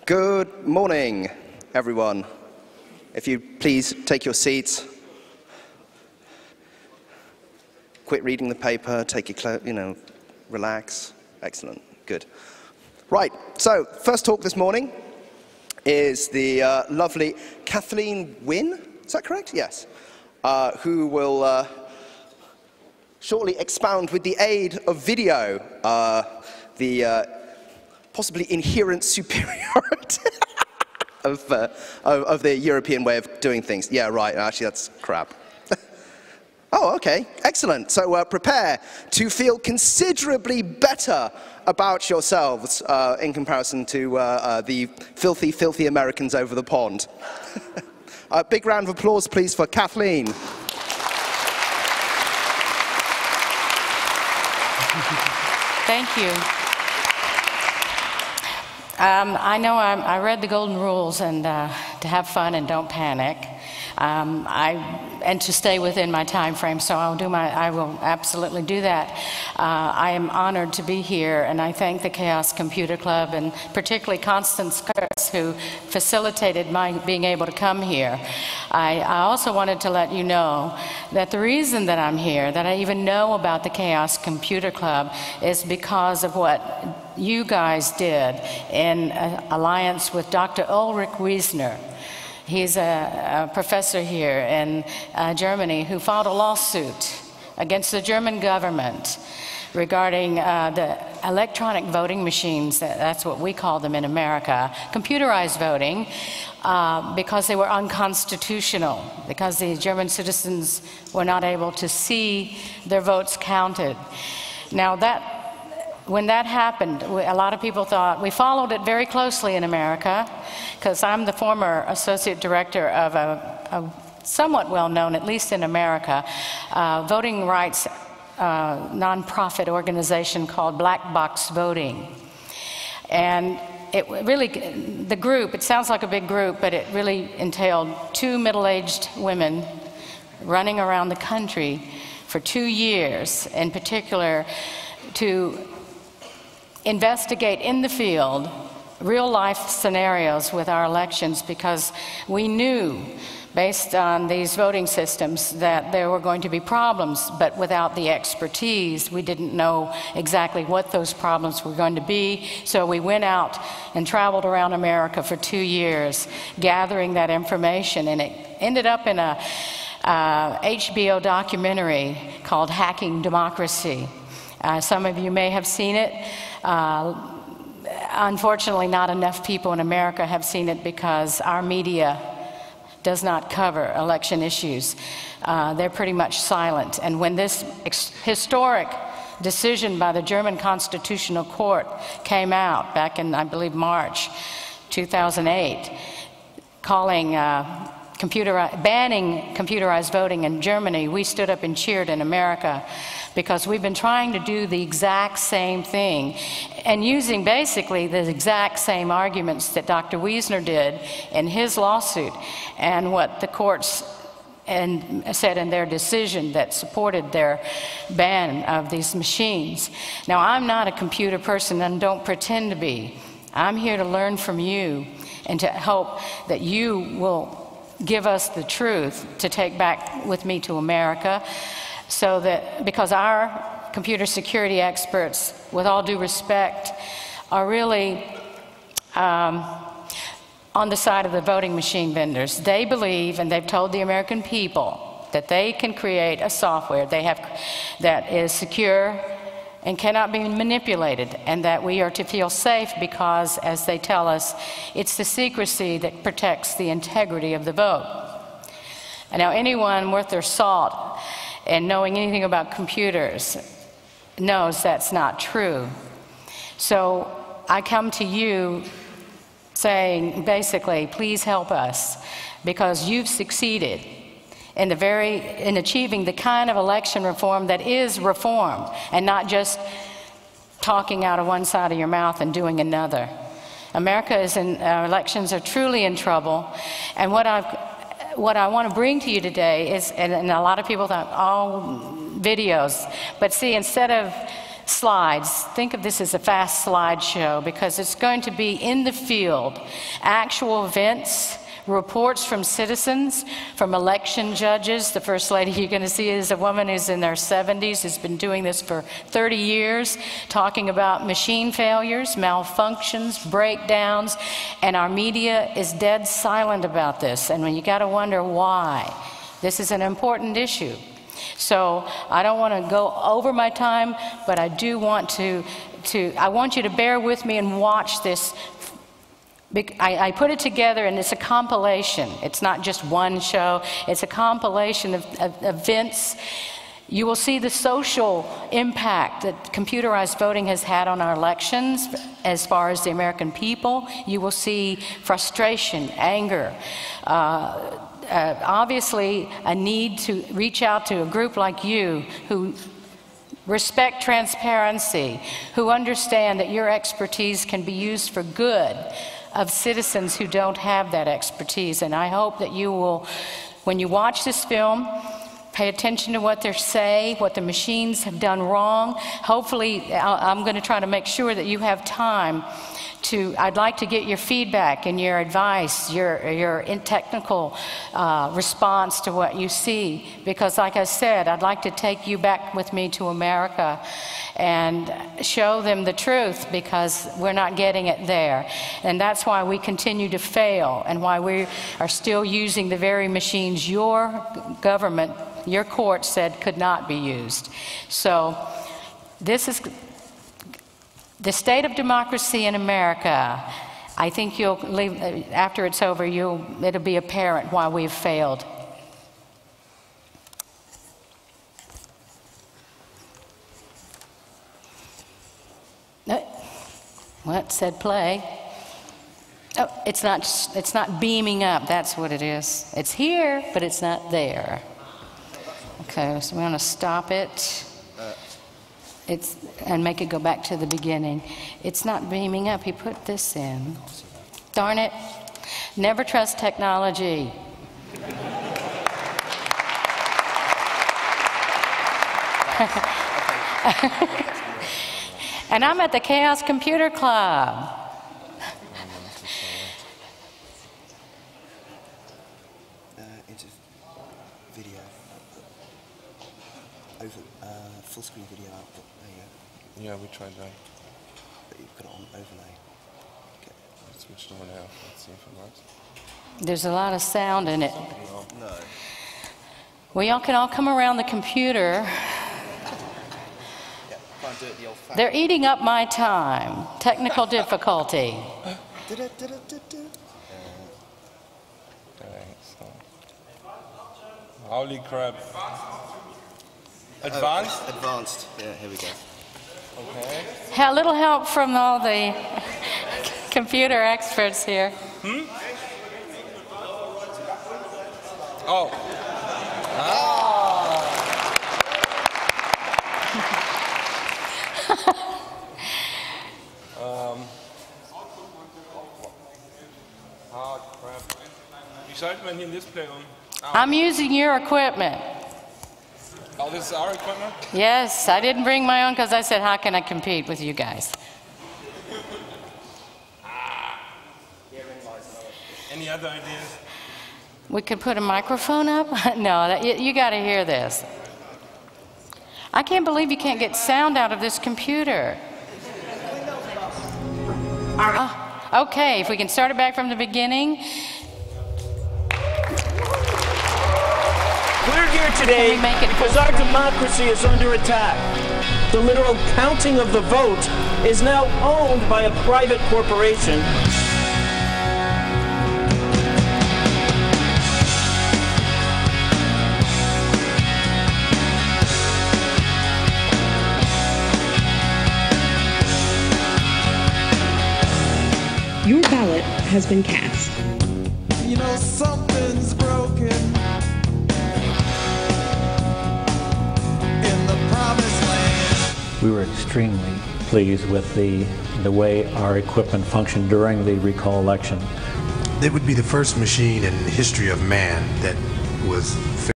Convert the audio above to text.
Good morning, everyone. If you please take your seats. Quit reading the paper, take your relax. Excellent, good. Right, so first talk this morning is the lovely Kathleen Wynn, is that correct? Yes. Who will shortly expound with the aid of video the possibly inherent superiority of the European way of doing things. Yeah, right, actually that's crap. Oh, okay, excellent. So prepare to feel considerably better about yourselves in comparison to the filthy, filthy Americans over the pond. A big round of applause, please, for Kathleen. Thank you. I know I read the golden rules and to have fun and don't panic. And to stay within my time frame, so I will absolutely do that. I am honored to be here, and I thank the Chaos Computer Club, and particularly Constance Kurtz, who facilitated my being able to come here. I also wanted to let you know that the reason that I'm here, that I even know about the Chaos Computer Club, is because of what you guys did in alliance with Dr. Ulrich Wiesner. He's a professor here in Germany who filed a lawsuit against the German government regarding the electronic voting machines, that's what we call them in America, computerized voting, because they were unconstitutional, because the German citizens were not able to see their votes counted. Now when that happened, a lot of people thought, we followed it very closely in America, because I'm the former associate director of a somewhat well-known, at least in America, voting rights nonprofit organization called Black Box Voting. And it really, the group, it sounds like a big group, but it really entailed 2 middle-aged women running around the country for 2 years, in particular, to investigate in the field real-life scenarios with our elections, because we knew, based on these voting systems, that there were going to be problems, but without the expertise, we didn't know exactly what those problems were going to be. So we went out and traveled around America for 2 years, gathering that information, and it ended up in a HBO documentary called Hacking Democracy. Some of you may have seen it. Unfortunately, not enough people in America have seen it because our media does not cover election issues. They're pretty much silent. And when this historic decision by the German Constitutional Court came out back in, I believe, March 2008, calling banning computerized voting in Germany, we stood up and cheered in America, because we've been trying to do the exact same thing and using basically the exact same arguments that Dr. Wiesner did in his lawsuit and what the courts said in their decision that supported their ban of these machines. Now, I'm not a computer person and don't pretend to be. I'm here to learn from you and to hope that you will give us the truth to take back with me to America, so that, because our computer security experts, with all due respect, are really on the side of the voting machine vendors. They believe, and they've told the American people, that they can create a software that is secure and cannot be manipulated, and that we are to feel safe because, as they tell us, it's the secrecy that protects the integrity of the vote. And now, anyone worth their salt and knowing anything about computers knows that's not true. So I come to you saying, basically, please help us, because you've succeeded in achieving the kind of election reform that is reform, and not just talking out of one side of your mouth and doing another. America is elections are truly in trouble, and what I want to bring to you today is, and a lot of people thought, oh, videos, but see, instead of slides. Think of this as a fast slideshow because it's going to be in the field, actual events, reports from citizens, from election judges. The first lady you're going to see is a woman who's in their 70s, who's been doing this for 30 years, talking about machine failures, malfunctions, breakdowns, and our media is dead silent about this. And you got to wonder why. This is an important issue. So I don't want to go over my time, but I do want I want you to bear with me and watch this. I put it together, and it's a compilation. It's not just one show. It's a compilation of events. You will see the social impact that computerized voting has had on our elections as far as the American people. You will see frustration, anger, obviously a need to reach out to a group like you who respect transparency, who understand that your expertise can be used for good of citizens who don't have that expertise. And I hope that you will, when you watch this film, pay attention to what they say, what the machines have done wrong. Hopefully, I'm going to try to make sure that you have time to, I'd like to get your feedback and your advice, your technical response to what you see. Because like I said, I'd like to take you back with me to America and show them the truth, because we're not getting it there. And that's why we continue to fail, and why we are still using the very machines your government, your court said could not be used. So this is the state of democracy in America. I think you'll leave, after it's over, it'll be apparent why we've failed. Well, it said play. Oh, it's not beaming up. That's what it is. It's here, but it's not there. Okay, so we're going to stop it. And make it go back to the beginning. It's not beaming up. He put this in. Darn it. Never trust technology. And I'm at the Chaos Computer Club. Into video. Full screen video output. There you go. Yeah, we tried that. But you've got it on overlay. Okay. Let's switch it over now. Let's see if it works. There's a lot of sound in it. No. Well, y'all can all come around the computer. Can't do it the old-fashioned. They're eating up my time. Technical difficulty. Okay, so. Holy crap. Advanced? Advanced. Yeah, here we go. Okay. A little help from all the computer experts here. Oh. Oh, crap. Wie schalten wir hier ein Display um? I'm using your equipment. Oh, this is our equipment? Yes, I didn't bring my own because I said, how can I compete with you guys? Any other ideas? We could put a microphone up? No, you got to hear this. I can't believe you can't get sound out of this computer. Okay, if we can start it back from the beginning. We're here today because our democracy is under attack. The literal counting of the vote is now owned by a private corporation. Your ballot has been cast. You know something's broken in the promised land. We were extremely pleased with the way our equipment functioned during the recall election. It would be the first machine in the history of man that was